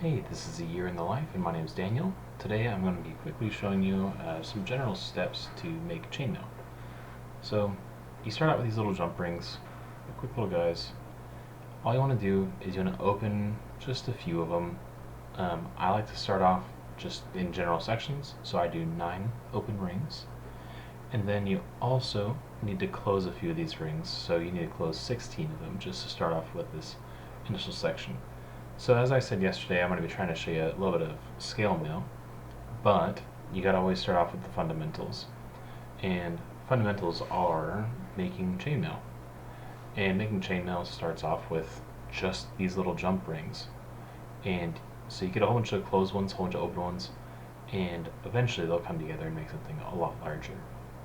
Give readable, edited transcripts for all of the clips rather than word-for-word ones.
Hey, this is A Year in the Life, and my name is Daniel. Today I'm going to be quickly showing you some general steps to make chainmail. So, you start out with these little jump rings, quick little guys. All you want to do is you want to open just a few of them. I like to start off just in general sections, so I do 9 open rings. And then you also need to close a few of these rings, so you need to close 16 of them just to start off with this initial section. So as I said yesterday, I'm going to be trying to show you a little bit of scale mail, but you got to always start off with the fundamentals. And fundamentals are making chainmail. And making chainmail starts off with just these little jump rings. And so you get a whole bunch of closed ones, a whole bunch of open ones, and eventually they'll come together and make something a lot larger.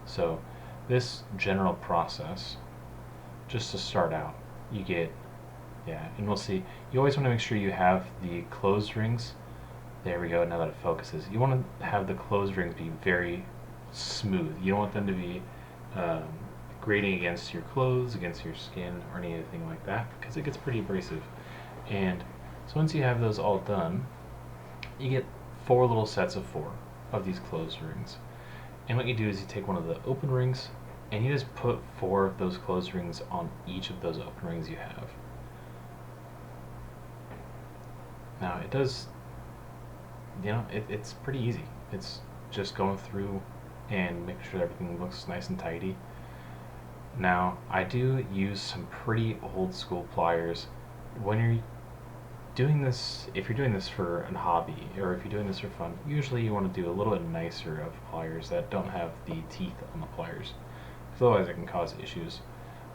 So this general process, just to start out, you get and we'll see. You always want to make sure you have the closed rings. There we go, now that it focuses. You want to have the closed rings be very smooth. You don't want them to be grating against your clothes, against your skin, or anything like that, because it gets pretty abrasive. And so once you have those all done, you get 4 little sets of 4 of these closed rings. And what you do is you take one of the open rings, and you just put 4 of those closed rings on each of those open rings you have. Now it does, it's pretty easy. It's just going through and making sure everything looks nice and tidy. Now I do use some pretty old school pliers. When you're doing this, if you're doing this for a hobby or if you're doing this for fun, usually you want to do a little bit nicer of pliers that don't have the teeth on the pliers, because otherwise it can cause issues.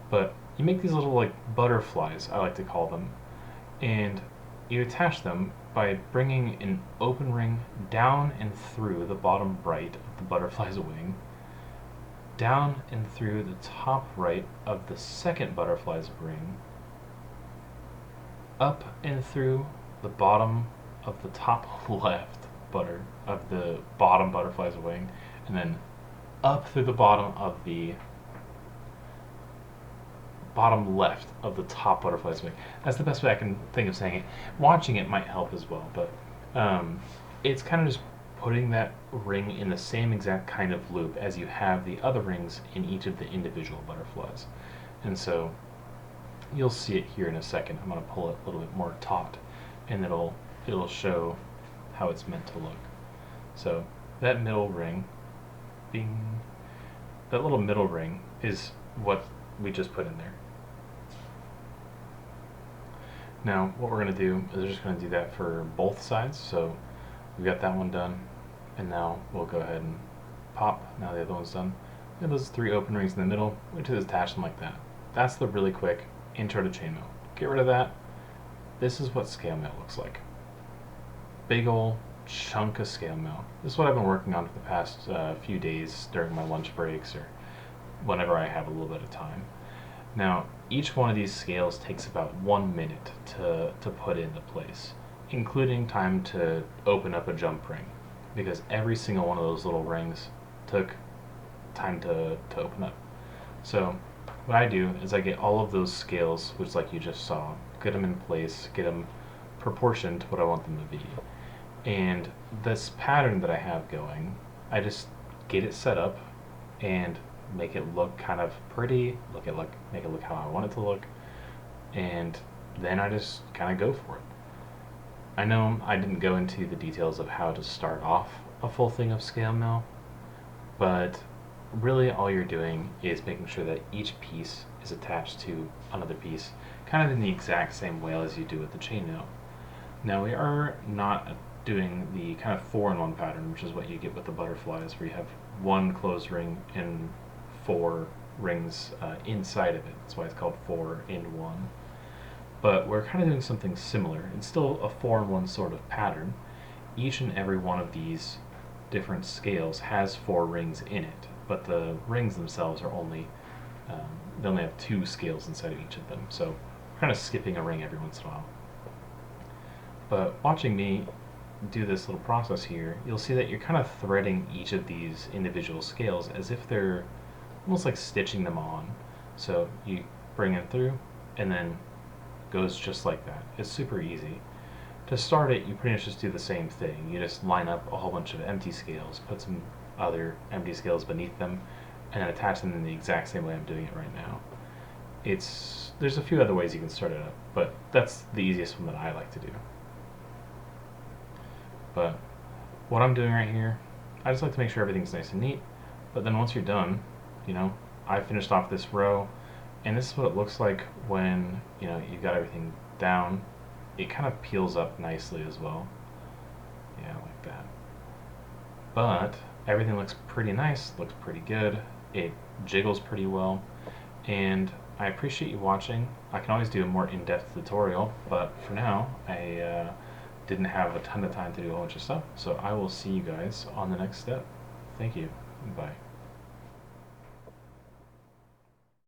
But you make these little like butterflies, I like to call them, and you attach them by bringing an open ring down and through the bottom right of the butterfly's wing, down and through the top right of the second butterfly's ring, up and through the bottom of the top left of the bottom butterfly's wing, and then up through the bottom of the bottom left of the top butterfly's wing. That's the best way I can think of saying it. Watching it might help as well, but it's kind of just putting that ring in the same exact kind of loop as you have the other rings in each of the individual butterflies. And so you'll see it here in a second. I'm going to pull it a little bit more taut, and it'll show how it's meant to look. So that middle ring, that little middle ring is what we just put in there. Now what we're going to do is we're just going to do that for both sides. So we've got that one done, and now we'll go ahead and pop. Now the other one's done. And those 3 open rings in the middle, we just attach them like that. That's the really quick intro to chainmail. Get rid of that. This is what scale mail looks like. Big ol' chunk of scale mail. This is what I've been working on for the past few days during my lunch breaks or whenever I have a little bit of time. Now, each one of these scales takes about 1 minute to put into place, including time to open up a jump ring, because every single one of those little rings took time to open up. So what I do is I get all of those scales, which like you just saw, get them in place, get them proportioned to what I want them to be. And this pattern that I have going, I just get it set up and make it look kind of pretty, make it look how I want it to look, and then I just kind of go for it. I know I didn't go into the details of how to start off a full thing of scale mail, but really all you're doing is making sure that each piece is attached to another piece, kind of in the exact same way as you do with the chainmail. Now we are not doing the kind of 4-in-1 pattern, which is what you get with the butterflies, where you have 1 closed ring and 4 rings inside of it. That's why it's called 4-in-1. But we're kind of doing something similar. It's still a 4-in-1 sort of pattern. Each and every one of these different scales has 4 rings in it, but the rings themselves are only, they only have 2 scales inside of each of them. So we're kind of skipping a ring every once in a while. But watching me do this little process here, you'll see that you're kind of threading each of these individual scales as if they're almost like stitching them on. So you bring it through, and then goes just like that. It's super easy. to start it, you pretty much just do the same thing. You just line up a whole bunch of empty scales, put some other empty scales beneath them, and then attach them in the exact same way I'm doing it right now. There's a few other ways you can start it up, but that's the easiest one that I like to do. But what I'm doing right here, I just like to make sure everything's nice and neat. But then once you're done, I finished off this row, and this is what it looks like when you've got everything down. It kind of peels up nicely as well. Yeah, like that. But everything looks pretty nice, looks pretty good. It jiggles pretty well, and I appreciate you watching. I can always do a more in-depth tutorial, but for now, I didn't have a ton of time to do a whole bunch of stuff, so I will see you guys on the next step. Thank you. Bye.